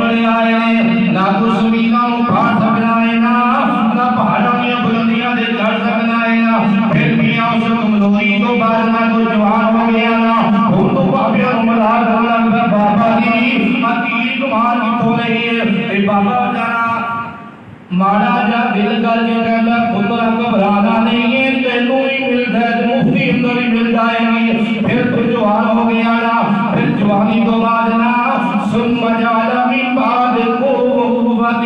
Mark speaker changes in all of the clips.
Speaker 1: سکنے آئے نہ کوئی زمیناں اٹھا سکنا ہے نہ پہاڑوں میں بلندیاں دے چڑھ سکنا ہے نا پھر میاں اس کمزوری تو بعد نہ کوئی جوان ہو گیا نا وہ تو بابے عمرہ کرنا لگا بابا دی عتیق مار کی تو رہی ہے اے بابا جانا ماڑا جا دل کر کے کہتا پتر گھبرانا نہیں ہے تینوں ہی ملتا ہے مفتی اندر ہی مل جائے گی پھر تو جوان ہو گیا نا پھر جوانی تو بعد نا ثم جعل من بعد قوة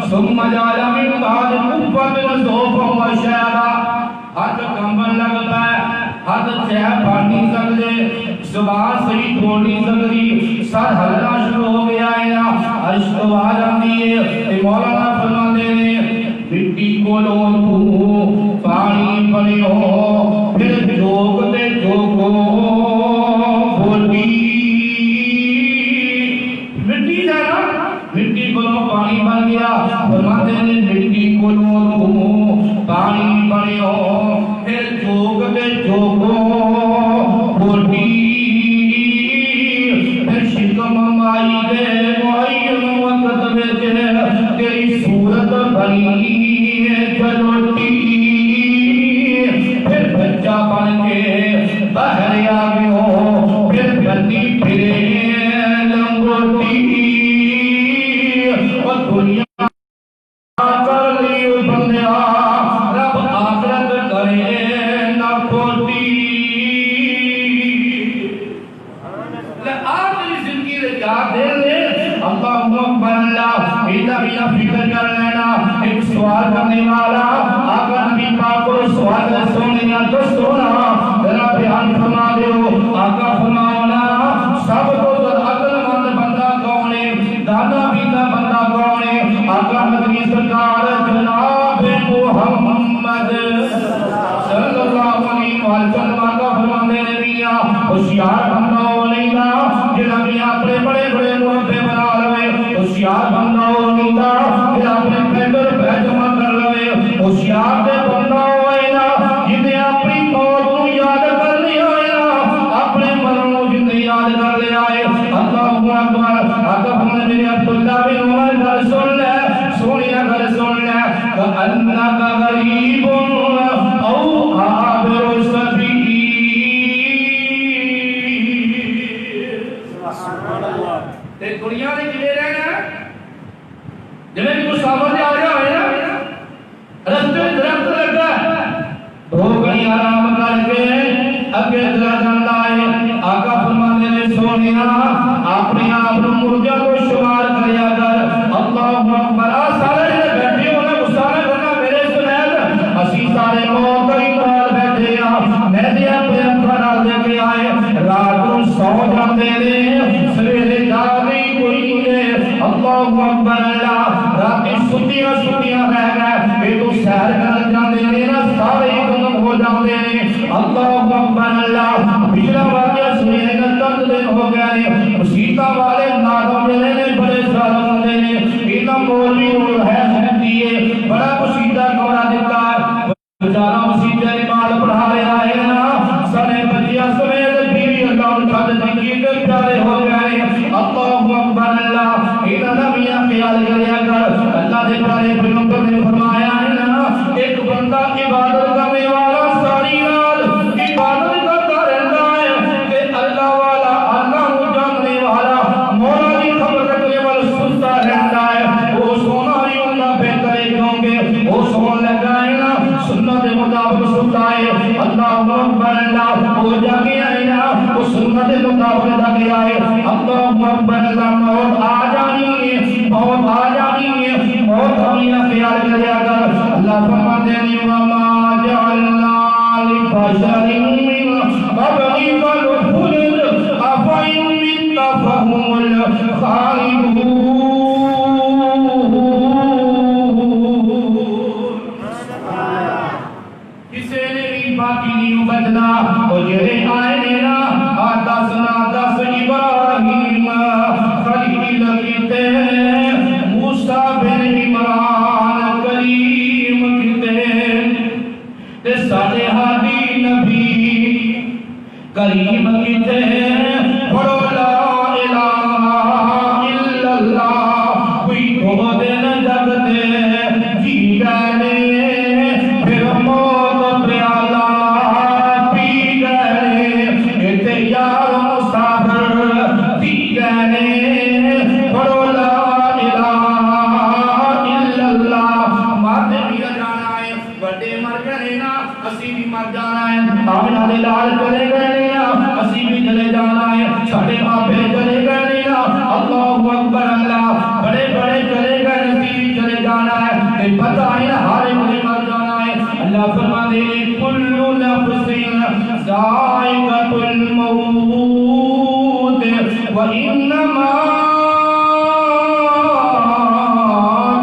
Speaker 1: ثم جعل من بعد قوة ضعفا وشيبا ہاتھ کمبن لگتا ہے ہاتھ چہر پڑھ نہیں سکتے زبان صحیح کھول نہیں سکتی سر ہلنا شروع ہو گیا ہے نا عرش تو آ جاتی ہے مولانا فرماتے ہیں مٹی کو لو تو پانی پڑے ہو پھر جوگتے جوگو بولی مٹی جانا مٹی کو لو پانی بن گیا فرماتے ہیں مٹی کو لو تو پانی پڑے ہو پھر جوگتے جوگو بولی پھر شکم مائی دے معین وقت میں تیری صورت بنی جلوٹی پھر بچہ بن کے باہر آگے ہو پھر بنی پھرے لنگوٹی اور دنیا کر لی بندیا رب آخرت کرے نہ کھوٹی آخری زندگی نے کیا دے لے اللہم اکبر اللہ بینا فکر کر لینا ایک سوال کرنے والا آقا نبی پاک کو سوال سونے یا تو سونا ذرا بیان فرما دیو آقا فرماؤنا سب کو عقل مند بندہ کون ہے دانا بینا بندہ کون ہے آقا مدنی سرکار جناب محمد صلی اللہ علیہ وسلم آقا فرمانے نبیہ ہوشیار بندہ ہو نہیں نا جنہ بھی اپنے بڑے بڑے مربے بنا لوے ہوشیار بندہ ہو نہیں نا جنہ اپنے پیٹر پیجمہ کر لوے ہوشیار دے بندہ ہوئے نا جنہیں اپنی موت کو یاد کر لیا ہے نا اپنے مرن کو جنہیں یاد کر لیا ہے اللہ اکبر آقا فرمانے میرے عبداللہ بن عمر گھر سن لے سونیا گھر سن لے کَأَنَّكَ غَرِيبٌ أَوْ عَابِرُ سَبِيلٍ تے دنیا نے کیے رہنا جنہیں بھی مسافر جا رہا ہے نا رستے درخت لگا دو گھڑی آرام کر کے اگے چلا جاتا ہے آقا فرماتے نے سونیا اپنے آپ مرجا کو شمار کریا کر اللہ اکبر سارے بیٹھے ہونا گسارے کرنا میرے سنید اسی سارے موت ہی مار بیٹھے میں دیا اپنے اپنا دے کے آئے رات کو سو جاتے نے سویرے جاگی کوئی نے اللہ اکبر اللہ رات سٹیاں رہ گئے یہ تو سیر کر جاتے نے نا سارے ختم ہو جاتے نے اللہ اکبر اللہ پچھلا واقعہ سنیے گا تند دن ہو گئے مسیطہ والے نادم نے بڑے سارے بندے نے اتنا مولی ہے سنتی بڑا مسیطہ کورا دیتا ہے بچارہ مسیطہ نے مال پڑھا رہا ہے نا سنے بچیا سمیت بیوی اللہ اٹھا دیتی کے پیارے ہو گئے اللہ اکبر اللہ اتنا نبیہ خیال کریا کر اللہ دے پیارے پیغمبر نے فرمایا ہے نا ایک بندہ عبادت کرنے والا ساری رات عبادت کرتا رہتا ہے کہ اللہ والا اللہ جاننے والا مولا کی خبر رکھنے والا سنتا رہتا ہے وہ سونا ہی اللہ بہتر کیوں گے وہ سون لگا ہے نا سنت مطابق سنتا ہے اللہ اکبر اللہ وہ جاگے آئے نا وہ سنت مطابق جاگے آئے اللہ اکبر اللہ موت آ جانی ہے موت آ جانی ہے موت ہمیں خیال کریا کر اللہ فرماتے ہیں وما جعلنا لبشر من قبلك الخلد افإن مت فهم الخالدون کسے نے بھی باقی نہیں بچنا وہ جڑے آئے نینا دس ابراہیم خلیل کتے موسیٰ بن عمران کریم کتے تے ساڑے ہادی نبی کریم کتے پڑھو لا الہ الا اللہ دو دن جگتے جی گئے پھر موت پیالہ پی گئے تے یار مسافر پی گئے پڑھو لا الہ الا اللہ مارتے بھی جانا ہے بڑے مر گئے نا اسی بھی مر جانا ہے آمنہ دے لال چلے گئے نا اسی بھی چلے جانا ہے ساڑھے ماپے چلے گئے نا اللہ اکبر اللہ بڑے بڑے چلے گئے اسی بھی چلے جانا ہے تے پتہ ہے نا ہارے مجھے مر جانا ہے اللہ فرما دے کل نفس ذائقۃ الموت وانما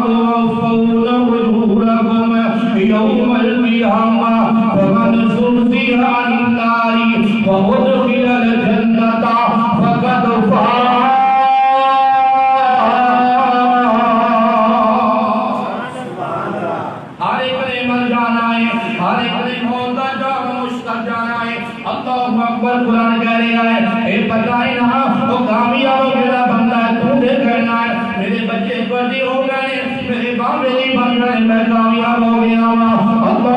Speaker 1: توفون اجورکم یوم القیامہ فمن زحزح عن النار وادخل الجنۃ فقد فاز ہر ایک نے مر جانا ہے ہر ایک نے موت کا جام مشتاق جانا ہے اللہ اکبر قرآن کہہ رہا ہے اے بتائی نا وہ کامیاب میرا بندہ ہے تو دے کرنا ہے میرے بچے بڑے ہو گئے میرے باپ میری بن گئے میں کامیاب ہو گیا اللہ اکبر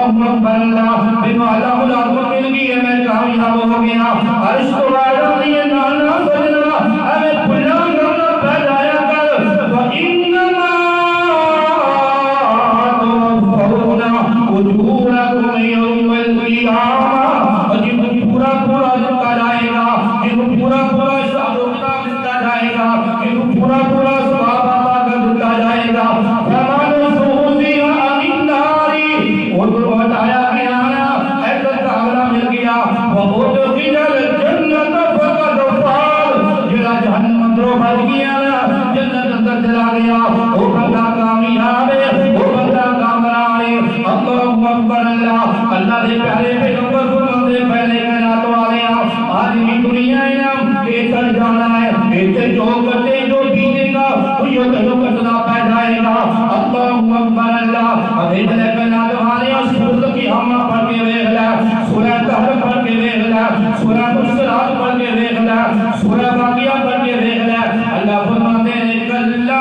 Speaker 1: اللہ بما له الارض مل گئی ہے میں کامیاب ہو گیا عرش کو آیا دیئے نانا سجنا ہمیں پھلا کرنا پیدایا کر وَإِنَّمَا اجورکم یوم القیامہ جن پورا پورا دتا جائے گا جن پورا پورا حساب و کتاب دتا جائے گا جن پورا پورا ثواب اللہ کا دتا جائے گا فمن زحزح عن النار ان کو ہٹایا گیا نا ایسا کامرہ مل گیا وادخل الجنۃ فقد فاز جڑا جہنم اندروں بچ گیا نا جنت اندر چلا گیا وہ بندہ کامیاب ہے وہ بندہ کامرہ ہے اللہ اکبر اللہ اللہ دے پیارے پیغمبر فرماتے پہلے کائنات والے آج بھی دنیا ہے نا یہ چل جانا ہے اسے جو کرتے جو پینے کا یہ کہو کتنا پیدائے گا اللہ اکبر اللہ ابھی بلے کائنات والے سورت کی ہم پڑھ کے ویخ لیا سورہ تحر پڑھ کے ویخ لیا سورہ مشترات پڑھ کے ویخ لیا سورہ باقیہ پڑھ کے ویخ لیا اللہ فرماتے ہیں کلا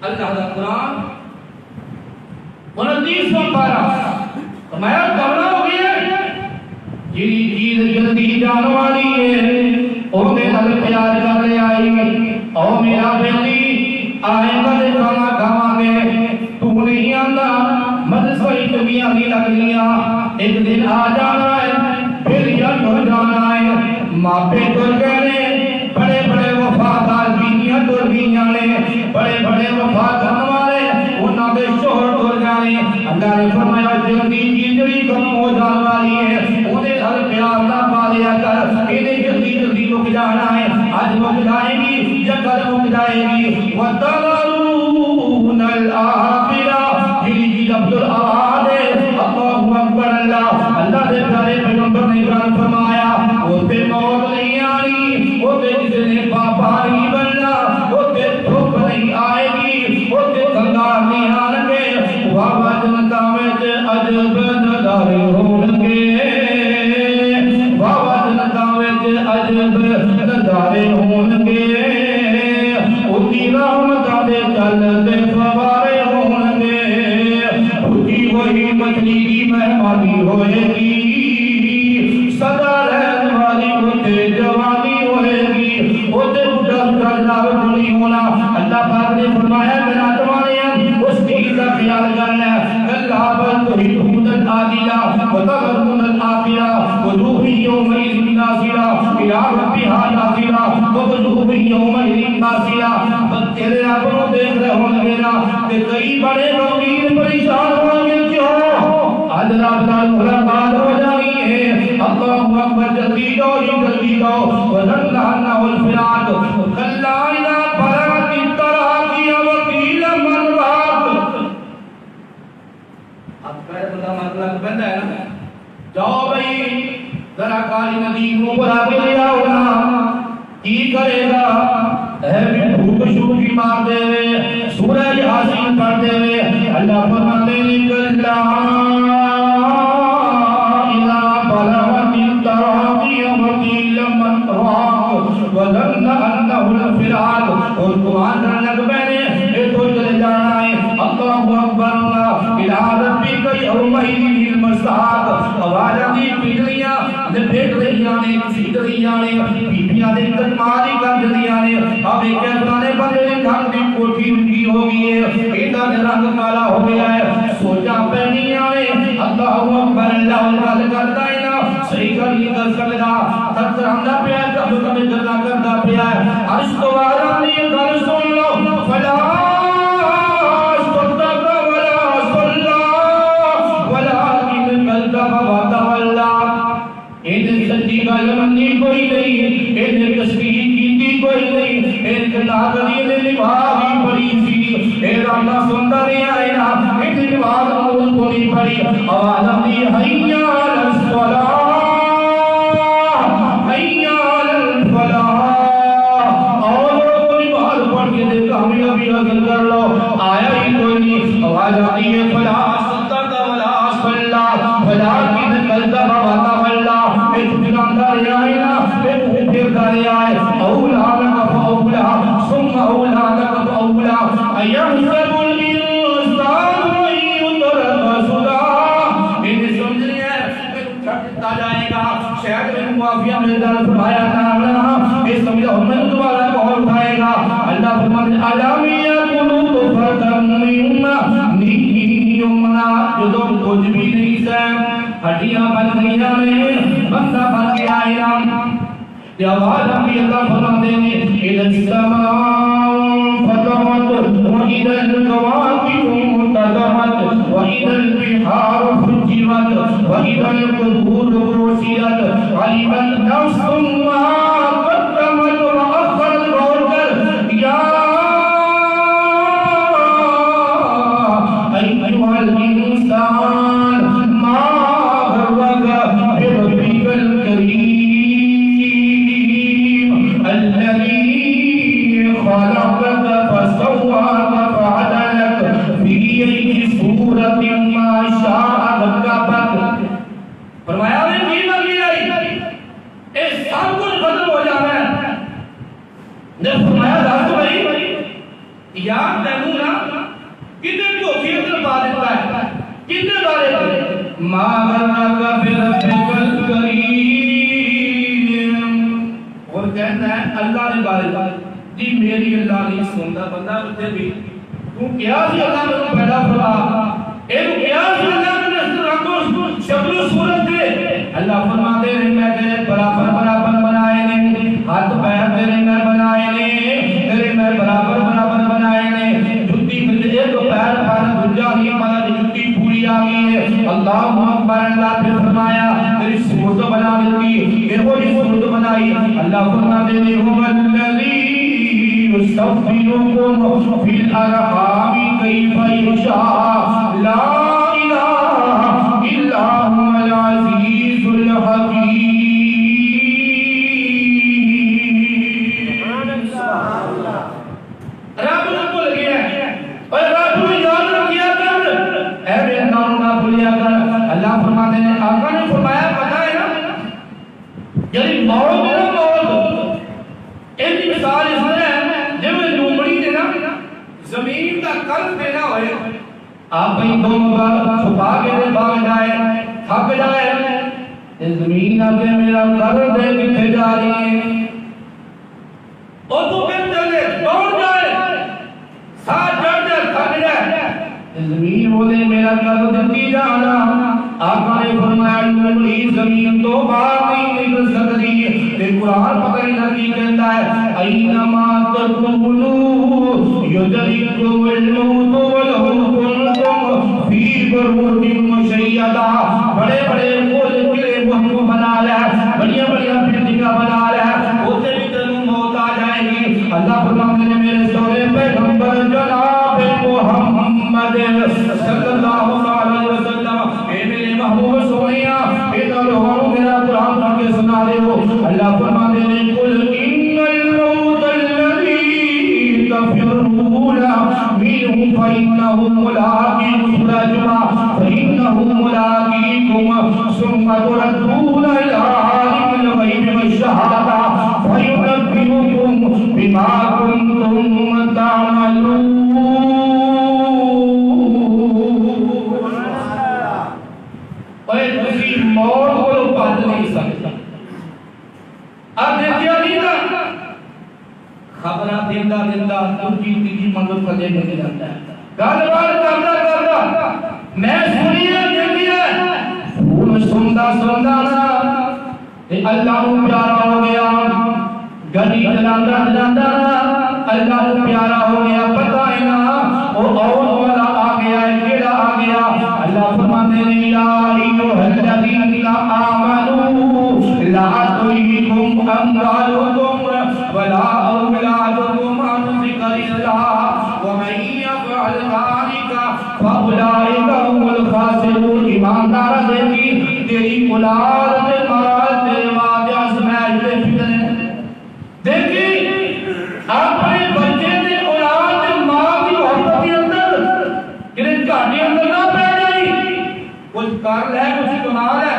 Speaker 1: اللہ دا قرآن 29 پارہ فرمایا کمرہ ہو گیا جیڑی چیز جلدی جان والی ہے او میرا پیار کر لے آئی او میرا بیٹی آئے گا کھانا کھاوا گے تو نہیں آندا مدرسہ دنیا دی لگنیاں ایک دن آ جانا ہے پھر جب ہو جانا ہے ماپے تو کہنے بڑے بڑے وفادار بیویاں تو بیویاں نے بڑے بڑے وفادار والے انہاں دے شوہر ہو جانے اللہ نے فرمایا جلدی جلدی کم ہو جان والی ہے انہیں ہر پیار نہ پا لیا کر انہیں جلدی جلدی رک جانا ہے آج رک جائے گی یا کل رک جائے گی وَتَذَرُونَ الْآخِرَةَ جلدی عبد الآباد اللہ اکبر اللہ اللہ دے پیارے پیغمبر نے قرآن فرمایا وہ پہ موت نہیں آنی وہ پہ جس نے پاپا نہیں بننا وہ پہ دھوپ نہیں آئے گی وہ پہ کنگار نہیں آنگے بابا جنتا میں عجب نظارے ہونگے بابا جنتا میں عجب نظارے ہونگے اُنہی رحمتہ دے چلتے فوارے ہونگے اُنہی وہی مچھلی کی مہمانی ہوئے گی صدا رہن والی ہوتے جوانی ہوئے گی ہوتے اٹھل کرنا نہیں ہونا اللہ پاک نے فرمایا جنات والے اس چیز کا خیال کرنا اللہ بل تحبون العاجلہ وتذرون الآخرہ وجوہ یومئذ ناظرہ الی ربہا ناظرہ ووجوہ یومئذ ناظرہ بس تیرے اپنوں دیکھ رہے ہوں گے نا کہ کئی بڑے غمگین پریشان ہوں گے کیوں آج رات کا ملاقات ہو جانی ہے اللہ اکبر جلدی جاؤ وَذَلَّهَنَّهُ الْفِرَاقُ كَلَّا إِذَا بَلَغَتِ التَّرَاقِيَ وَقِيلَ مَنْ رَاقُ اب پہلے بندہ مطلب بندہ ہے نا جاؤ بھئی ذرا کالی ندی کو بلا کے لے آؤ نا کی کرے گا اے بھی بھوک شوکی مار دے سورہ یاسین پڑھ دے اللہ فرماتے ہیں کَلَّا إِذَا بَلَغَتِ پھر آگ اور قرآن کرنے لگ بینے اے تو چلے جانا ہے اللہ اکبر اللہ الہ ربک یومئذ المساق آواز آتی پٹریاں پھیٹ رہیاں نے سیٹ رہیاں نے بیبیاں نے کتماری کر دیا نے اب ایک پرانے بندے نے گھر کی کوٹھی اٹھی ہو گئی ہے ایڈا رنگ کالا ہو گیا ہے سوچا پہنیاں نے اللہ اکبر اللہ گل کرتا ہے نا صحیح کر یہ گل کرنا تک رہندا پیا کب کبھی گلا کرتا پیا عرش تو آرام یہ گل سن لو فلا صدق ولا صلى ولكن كذب وتولى ان سچی گل منی کوئی نہیں ان تصدیق کیتی کوئی نہیں ان کلاگری نے نبھائی پڑی سی اے رانا سندا نہیں آئے نا ان نبھائی اول کوئی پڑی آواز آتی حی علی الصلاۃ حی علی الفلاح اور کوئی بات پڑھ کے دے کامیابی حاصل کر لو آیا ہی کوئی نہیں آواز آتی ہے فلا صدق ولا صلى ولكن كذب وتولى اولا لك فاولا ثم اولا لك فاولا ايحسب الانسان ان يترك سدى ان سمجھ لیا چھٹتا جائے گا شاید میں معافیہ ملتا فرمایا تعالی یہ سمجھو میں دوبارہ کال اٹھائے گا اللہ فرماتے علام یقولوا فتمنا یمنا جو کچھ بھی نہیں ہے ہڈیاں بن گئیاں نے بندہ بن گیا ہے یہ آواز ہم اللہ فرماتے ہیں اِذَا السَّمَاءُ فَطَرَتْ وَإِذَا الْكَوَاكِبُ انتَثَرَتْ وَإِذَا الْبِحَارُ فُجِّرَتْ وَإِذَا الْقُبُورُ بُعْثِرَتْ عَلِمَتْ نَفْسٌ مَا قَدَّمَتْ وَأَخَّرَتْ وَأَخَّرَتْ يَا أَيُّهَا الْإِنسَانُ مَا غَرَّكَ بِرَبِّكَ الْكَرِيمِ خلقك فسواك فعدلك في أي صورة ما شاء ركبك فرمایا میں کی لگی رہی اے سب کچھ ختم ہو جانا ہے نے فرمایا دس بھائی یاد تینوں نا کتنے دھوکے اندر پا دیتا ہے کتنے بارے میں ما غرك بربك الكريم اور کہتا ہے اللہ نے بارے جی میری اللہ نہیں سنتا بندہ اتنے بھی تو کیا سی اللہ نے پیدا فرما ایک کیا سی اللہ نے اس رنگو شکل و صورت دے اللہ فرماتے ہیں میں تیرے برابر برابر بنائے نے ہاتھ پیر تیرے میں بنائے نے تیرے میں برابر برابر بنائے نے جھوٹی ملتے ایک پیر پانا دنجا نہیں پانا جھوٹی پوری آگئی ہے اللہ اکبر اللہ پھر فرمایا تیری صورت بنا دیتی یہ وہی صورت بنائی اللہ فرماتے ہیں هو الذی يستغفركم في الأرحام كيف يشاء لا إله إلا هو العزيز الحكيم رب نے بھول گیا اور رب نے یاد رکھیا کر اے میرے نام نہ بھولیا کر اللہ فرماتے ہیں آقا نے فرمایا پتہ ہے نا یعنی موت میرا موت ایک مثال اس نے زمین کا قلب دینا ہوئے آپ کہیں دو مبارک چھپا کے دے بھاگ جائے تھک جائے زمین آگے میرا قلب دے کتھے جا رہی ہے اور تو پھر چلے دوڑ جائے ساتھ چڑھ جائے تھک جائے زمین بولے میرا قلب دیتی جانا آقا نے فرمایا نمڑی زمین تو باہر نہیں نکل سکتی تے قرآن پتہ نہیں لگی کہتا ہے اینما تکونو یدرککم الموت ولو کنتم فی بروج مشیدہ بڑے بڑے قلعے قلعے بنا لیا بڑی بڑی بلڈنگاں بنا لیا اسے بھی تینوں موت آ جائے گی اللہ فرماتے ہیں میرے سونے پیغمبر جناب محمد صلی اللہ علیہ وسلم اے میرے محبوب سونیا اے لوگوں میرا قرآن پڑھ کے سنا دے ہو اللہ فرماتے ہیں قل ان الموت الذی تفرون منه فإنه ملاقيكم فإنه ملاقيكم ثم تردون إلى عالم الغيب والشهادة فينبئكم بما تسی موت کو بچ نہیں سکتا اب دیکھیا نہیں نا خبریں دیندہ دیندہ تجھی تیجی منزل تھلے نکل جاتا ہے گل بات کرتا کرتا میں سنی ہے دیکھی ہے پھول سندا سندا نا اللہ کو پیارا ہو گیا گڑی چلاتا چلاتا اللہ کو پیارا ہو گیا پتہ ہے نا وہ اور والا آ گیا ہے کیڑا آ گیا اللہ فرماتے ہیں یا ایھا الذین آمنوا لا تلہکم اموالکم ولا اولادکم عن ذکر اللہ ومن یفعل ذلک فاولئک هم الخاسرون ایماندار دیکھی تیری اولاد تے مال تیرے وعدے آزمائش تے فتنے دیکھی اپنے بچے تے اولاد تے مال دی محبت کے اندر کہ گھاٹے اندر نہ پہ جائی کچھ کر لے کچھ کمال ہے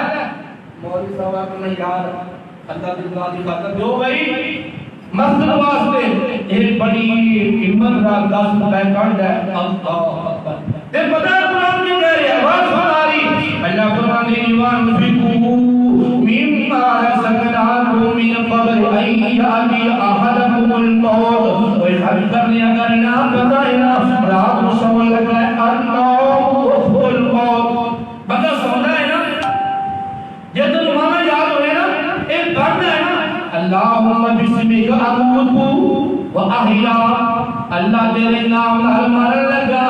Speaker 1: مولوی صاحب کو نہیں یار اللہ کی ذات کی خاطر جو بھائی مسجد واسطے ایک بڑی ہمت را 10 روپے کٹ ہے اللہ اکبر تے پتہ قرآن کی کہہ رہا ہے واساری اللہ فرماتے ہیں وانفقوا مما رزقناکم من قبل ان یاتی احدکم الموت وحج کرنے اگر نہ بتائے رات کو سمجھ لگا ہے اللہ الموت بتا سمجھا ہے نا یہ تو تمہارا یاد ہوئے نا ایک پڑھنا ہے نا اللہم بسمک اموت و احیا اللہ تیرے نام نال مرن لگا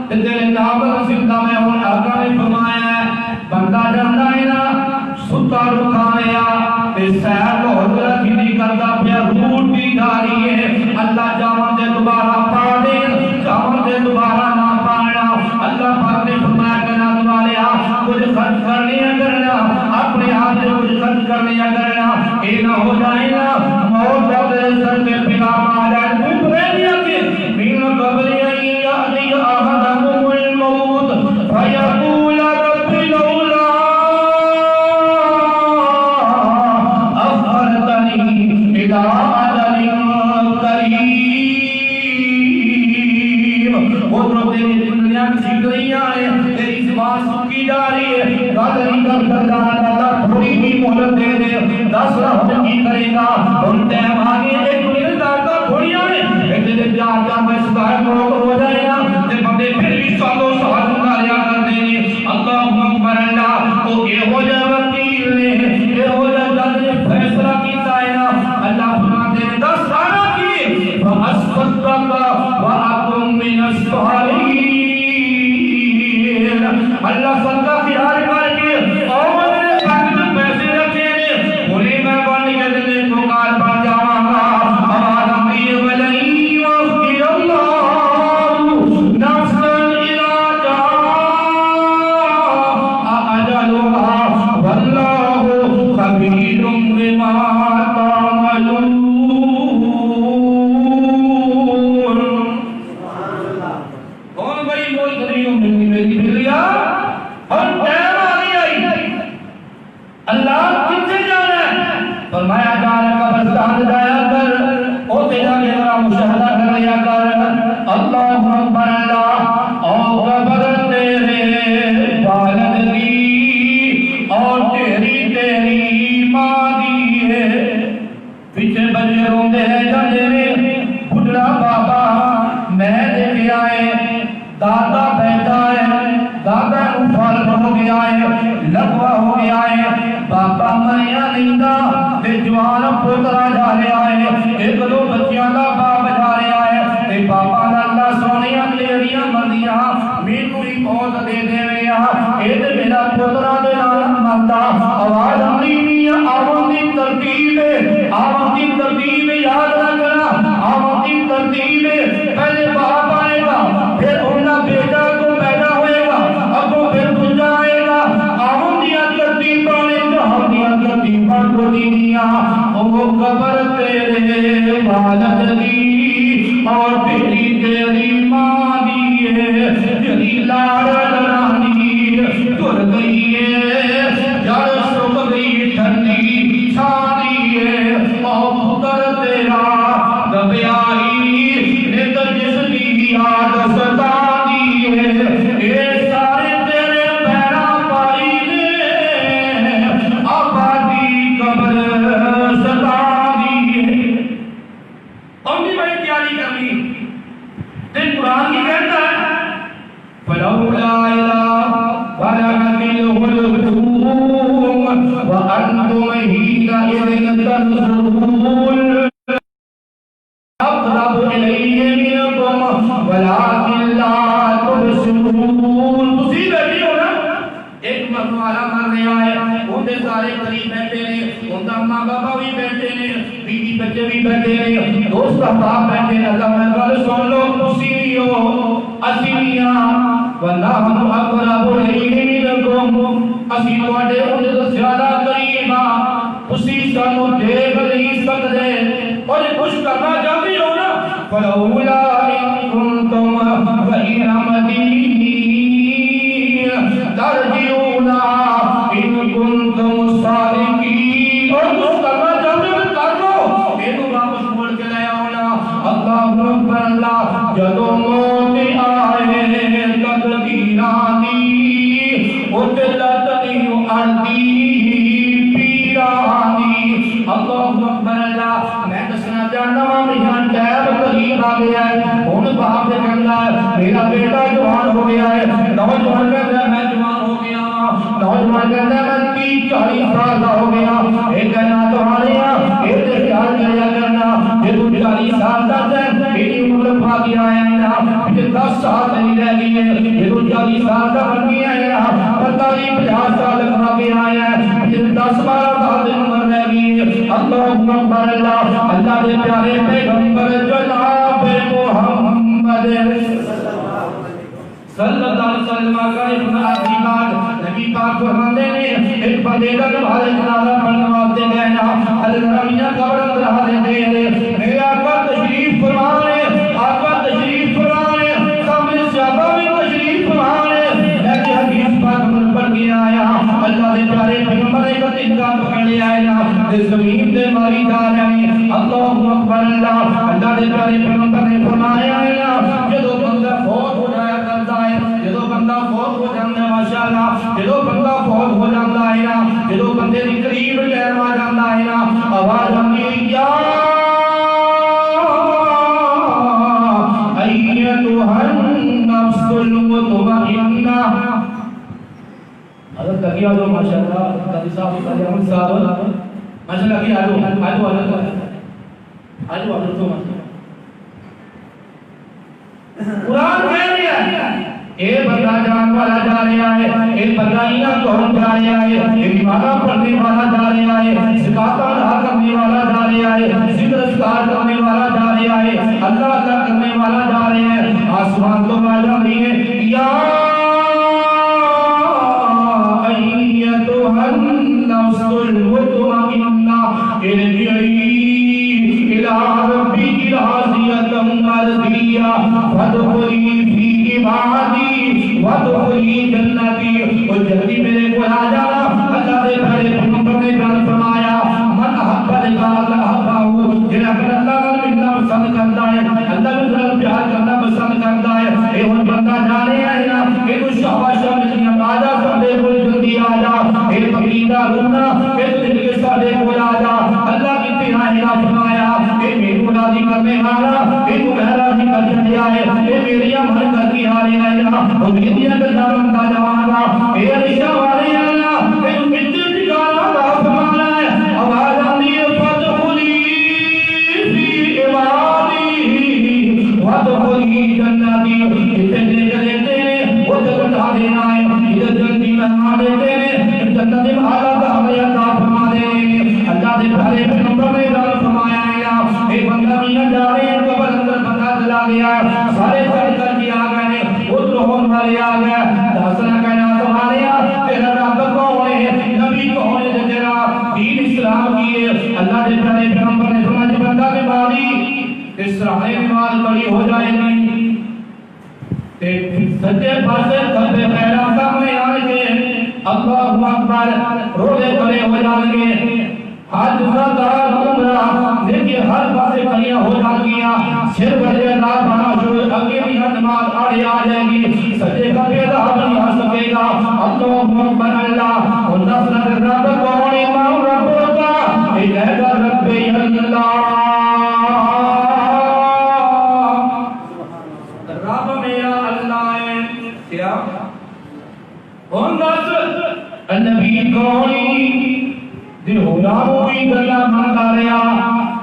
Speaker 1: تیرے نام پر زندہ میں ہوں آقا نے فرمایا ہے بندہ جاندا ہے نا ستا رکھایا تے سیر بہت رکھی نہیں کرتا پیا روٹی ڈالی ہے اللہ جاون دے دوبارہ پا دے جاون دے دوبارہ نہ پانا اللہ پاک نے فرمایا کنا دوبارے کچھ خرچ کرنے کرنا اپنے ہاتھ سے کچھ خرچ کرنے کرنا اے نہ ہو جائے نا موت دے سر پہ پلا آ جائے بھوک رہی ہے من قبل ان یاتی احدکم الموت فیقول رب لولا اخرتنی الی اجل قریب وہ تو تیری دنیا کی سیکھیاں ہیں تیری زبان سکی جا رہی ہے گل نہیں کر سکتا اللہ تھوڑی بھی مہلت دے دے 10 ہفتے کی کرے گا ان ٹائم آگے ایک منٹ کا تھوڑیاں ہیں ایک دن پیار کا میں سدائے ہو جائے گا تے بندے پھر بھی سالوں سال مکاریا کرتے ہیں اللہ اکبر اللہ تو یہ ہو جائے وکیل نے یہ ہو جائے جج نے فیصلہ کیتا ہے نا اللہ فرماتے ہیں 10 سالہ کی فَأَصْفَدَّقَ وَأَكُن مِّنَ الصَّالِحِينَ اللہ صدقہ خیال کر کے اور میرے پاکت پیسے رکھے نے انہیں میں بانی کے دن پکار پڑ جاواں گا آواز امری ولی وفقی اللہ نفسا اذا جاء اجلها واللہ خبیر بما تعملون کون بڑی بول کری ہوں میری بلیا اور ٹائم آگئی آئی اللہ کتنے جانا ہے فرمایا جانا قبرستان جایا کر او تیرا میرا مشاہدہ کر لیا کر اللہ اکبر اللہ اور قبر تیرے والد دی اور تیری ماں دی ہے پیچھے بچے روندے ہیں جانے میں بڑھڑا بابا میں دیکھ آئے دادا بیٹھا ہے دادا اٹھال ہو گیا ہے لگوا ہو گیا ہے بابا مریا نہیں دا تے جوان پوترا جا رہا ہے ایک دو بچیاں دا باپ جا رہا ہے تے بابا اللہ سونیاں تیریاں مردیاں مینوں ہی موت دے دے ویا اے تے میرا پوترا دے نال مردا آواز آئی نہیں آون دی ترتیب یاد رکھنا آون دی ترتیب پہلے باپ آئے گا پھر انہاں بیٹا کو پیدا ہوئے گا ابو پھر دوجا آئے گا آون دی ترتیباں نے جہاں دی ترتیباں کو دینیاں او قبر تیرے والد دی اور تیری ماں دی ہے تیری لاڈلانی تر گئی ہے جڑ سک گئی ٹھنڈی چھانی ہے او پتر تیرا دبیائی نت جس کی یاد ستانی ہے اے سارے تیرے پیرا پائی نے الرسول اقرب الیہ منکم ولکن لا تبصرون. تسی بیٹھے ہو نا، ایک مردوالا مر رہا ہے، اندر سارے قریب بیٹھے نے، اندر ماں بابا بھی بیٹھے نے، بیوی بچے بھی بیٹھے نے، دوست احباب بیٹھے نے. اللہ میں گل سن لو، تسی بھی ہو اسی بھی ہاں. وَنَحْنُ أَقْرَبُ إِلَيْهِ مِنْكُمْ، اسی تواڈے اندر زیادہ قریب ہاں. تسی سانو دیکھ نہیں سکدے اور کچھ کرنا چاہتے ہو نا. فَلَوْلَا إِن كُنتُمْ غَيْرَ مَدِينِينَ تَرْجِعُونَهَا إِن كُنتُمْ صَادِقِينَ. اور کچھ کرنا چاہتے ہو کر لو، یہ تو واپس موڑ کے لے آؤ نا. اللہ اکبر. اللہ جدو موت آئے تقدیرانی اجلت دیو اردی پیرانی. اللہ اکبر. اللہ میں دسنا چاہتا ہوں میرا ٹائم قریب آ گیا ہے. ہن باپ سے کہتا ہے میرا بیٹا جوان ہو گیا ہے، نوجوان کہتا ہے میں جوان ہو گیا، نوجوان کہتا ہے میں 30-40 سال کا ہو گیا. یہ کہنا تمہارے یہاں یہ خیال کریا کرنا کہ تو 40 سال تک ہے میری عمر پا گیا ہے نا، مجھے 10 سال نہیں رہ گئی ہے. یہ تو 40 سال کا بن گیا ہے نا، 45-50 سال تک پا گیا ہے، مجھے 10-12 سال کی عمر رہ گئی ہے. اللہ اکبر. اللہ اللہ کے پیارے پیغمبر جناب محمد صلی اللہ علیہ وسلم کا ابن عظیم نبی پاک فرماتے ہیں ایک بندے کا تمہارے جنازہ پڑھنے واسطے گئے نا، حضرت امینہ قبر اندر حاضر تھے. میرے آقا تشریف فرمانے، آقا تشریف فرمانے، سامنے صحابہ بھی تشریف فرمانے. میں کہ حدیث پاک پڑھ کے آیا، اللہ کے پیارے پیغمبر کا تذکرہ پکڑ لے آئے نا، زمین دے ماری جا رہے ہیں. اللہ اکبر. اللہ اللہ کے پیارے پیغمبر نے فرمایا ہے نا جدو بندہ فوت ہو جایا کرتا ہے، جدو بندہ فوت ہو جاتا ہے ماشاءاللہ، جدو بندہ فوت ہو جاتا ہے نا، جدو بندے دی قریب ٹائم آ جاتا ہے نا، آواز آتی ہے یا ایتھا النفس المطمئنہ. حضرت لگی آجو ماشاءاللہ، قاضی صاحب قاضی احمد صاحب ماشاءاللہ لگی آجو آجو آجو آجو. قرآن کہہ رہا ہے اے بندہ جان والا جا رہا ہے، اے بندہ اینا کون جا رہا ہے، اے بیمارہ پڑھنے والا جا رہا ہے، زکاة ادا کرنے والا جا رہا ہے، ذکر اذکار کرنے والا جا رہا ہے، اللہ اللہ کرنے والا جا رہا ہے. آسمان تو والا نہیں ہے یا ایتھا النفس المطمئنہ ارجعی الى ربک راضیۃ مرضیہ فادخلی فی عبادی وادخلی جنتی. اور جلدی میرے کو آ جانا. اللہ نے بڑے پیغمبر نے بیان فرمایا من احب لقاء احبہ، جنہیں اگر اللہ کا ملنا پسند کرتا ہے، اللہ کے ساتھ پیار کرنا پسند کرتا ہے. اے وہ بندہ جا رہے ہیں نا، اے تو شاباشہ مجھے آجا ساڑھے کو جلدی آجا، اے فقیدہ رونا، اے تو دل کے ساڑھے کو آجا. اللہ کی تیرائے نہ فرمایا اے میرے راضی کرنے والا، اے تو راضی کر دیا ہے، اے میری عمل کر کے آ رہے ہیں نا، اور میری اگر دارم کا جوانا، اے علیشہ والے آنا، اے تو کتنے ٹھکانا کا فرمانا ہے. آواز آتی ہے فادخلی فی عبادی وادخلی جنتی. جتنے لے کے دیتے ہیں وہ جب اٹھا دینا ہے، ادھر جلدی مہمان دیتے ہیں جنت میں آلہ کا ہمیں عطا فرما دے. اللہ نے بھارے پیغمبر نے دار فرمایا ہے اے بندہ میاں جا رہے ہیں قبر اندر بندہ چلا گیا، سارے چڑھ کر کے آ گئے، وہ لوگوں والے آ گئے. حسنا کہنا تمہارے تیرا رب کون ہے، نبی کون ہے، تیرا دین اسلام کی ہے. اللہ نے بھارے پیغمبر نے فرمایا بندہ کے باری اس طرح نماز بڑی ہو جائے گی، سچے پاسے سبے پہلا سامنے آنے کے اللہ اکبر روزے بڑے ہو جائیں گے. حج دار عمرہ دیکھیے ہر باتیں کلیاں ہو جائیں گیا. سر بجے رات آنا شروع اگے بھی نماز آڑے آ جائے گی، سچے کا پیدا نہیں آ سکے گا. اللہ اکبر. اللہ اور نفس رب کون امام رب کا الہ رب اللہ. رب میرا اللہ ہے. کیا کون دس نبی کون دی ہونا موی گلا مانگا ریا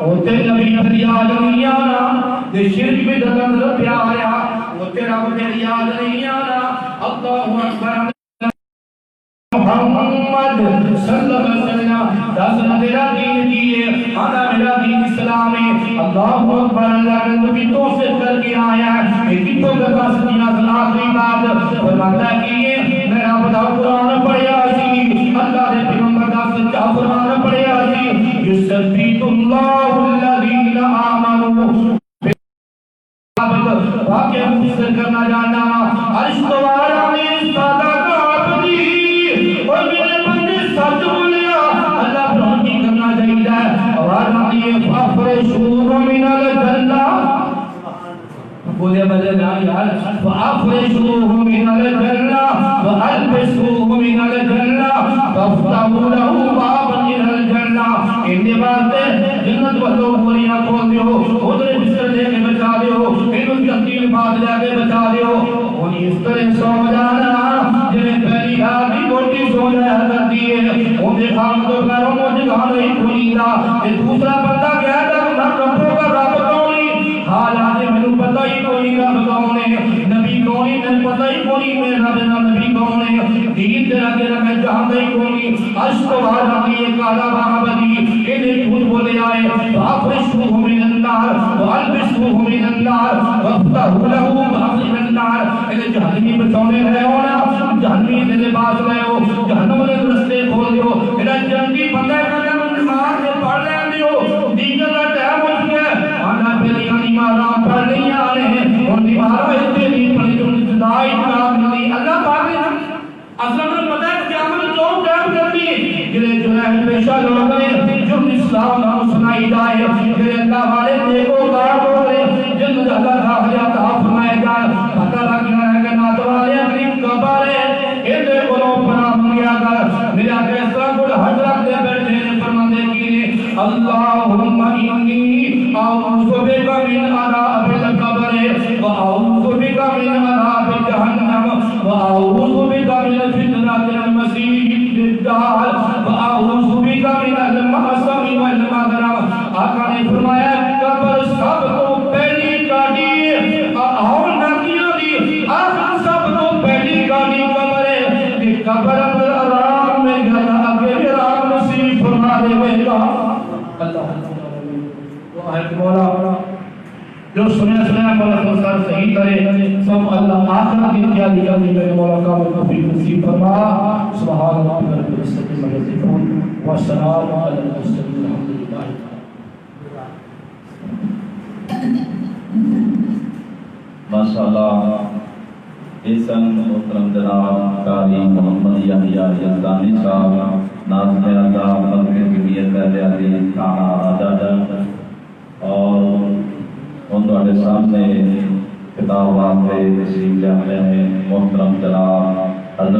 Speaker 1: اوتے نبی فریاد نہیں آنا دی شرک بھی دلن ربیا آیا اوتے رب فریاد نہیں آنا اللہ اکبر محمد صلی اللہ علیہ وسلم دس میرا دین کیے آنا میرا دین اسلام ہے اللہ اکبر اللہ کے نبی تو سے کر کے آیا ہے ایک تو کا سنیا آخری بات فرماتا کیے میرا بتا قرآن پڑھیا سی اللہ نے پیغمبر کا سچا قرآن پڑھیا سی یثبت اللہ الذین آمنوا واقعہ مفسر کرنا جانا عرش دوارا میں سادہ کا دی اور میرے بندے سچ بولیا اللہ برہنی کرنا چاہیے آواز آتی ہے فافرشوا من الجنہ بولے بلے نا یار فافرشوا من الجنہ والبسوا من الجنہ وافتحوا له بابا من الجنہ ان باتیں جنت والوں پوریاں کھول دیو ادھر بستر لے کے بچا دیو انہوں کی تین بات لے کے بچا دیو انہیں اس طرح سو جانا جنہیں پہلی آدھی موٹی سو جایا کرتی ہے انہیں خام تو پیروں مجھے کہاں نہیں کھولی دا یہ دوسرا بندہ گیا تھا نہ کپڑوں کا رب کونی حالات میں نے پتہ ہی کوئی رب کونے نبی کونی میں پتہ ہی کوئی میں رب نبی کونے دین تیرا تیرا میں جانتا ہی کونی عشق و آدمی ایک آدھا بابدی انہیں جھوٹ بولے آئے فافرشوه من النار والبسوه من النار وافتحوا له بابا من النار انہیں جہنمی بچاؤنے رہے ہو نا جہنمی دے لباس رہے ہو جہنم نے رستے کھول دیو انہیں جنگی بندے کرنے میں نماز میں پڑھ لیں دیو دیگر کا ٹائم ہو چکے آنا پہلی نماز پڑھ نہیں آ رہے ہیں اور نماز میں نہیں پڑھی جو جدائی نماز نہیں اللہ پاک نے اصلا میں پتہ ہے قیامت جو ٹائم کرتی ہے جنہیں جو ہے پیشہ لوگ نے جو اسلام نام سنائی جائے جنہیں اللہ والے دیکھو کار بولے جن اللہ کا حیات آپ فرمائے جائے پتہ لگنا ہے کہ ناتوالے اگریم کبار ہے ایدے بلوں پناہ منگیا کر میرا کیسا کل حضرت دے بیٹھے نے فرمانے کی اللہم انی اعوذ بک من عذاب القبر واعوذ بک من عذاب جہنم واعوذ بک من فتنة المسیح الدجال واعوذ بک من المعصم والمغرب آقا نے فرمایا قبر سب کو پہلی گاڑی اور نکیوں دی آخر سب کو پہلی گاڑی قبر ہے کہ قبر پر آرام میں گھر آگے رام نصیب فرما دے ہوئے گا اللہ دعا ہے کہ مولا جو سنیا مولا تو سر صحیح کرے سب اللہ آخر کی کیا دیا دی میرے مولا کا توفیق نصیب فرما سبحان اللہ رب العزت عما یصفون والسلام علی المرسلین الحمدللہ
Speaker 2: ماشاءاللہ اسم محترم جناب قاری محمد یحییٰ یزدانی صاحب ناظم ادب مدنی کمیت پہلے علی کھانا راجہ جن اور ان دوڑے سامنے کتاب واسطے تشریف لے آئے ہیں محترم جناب حضرت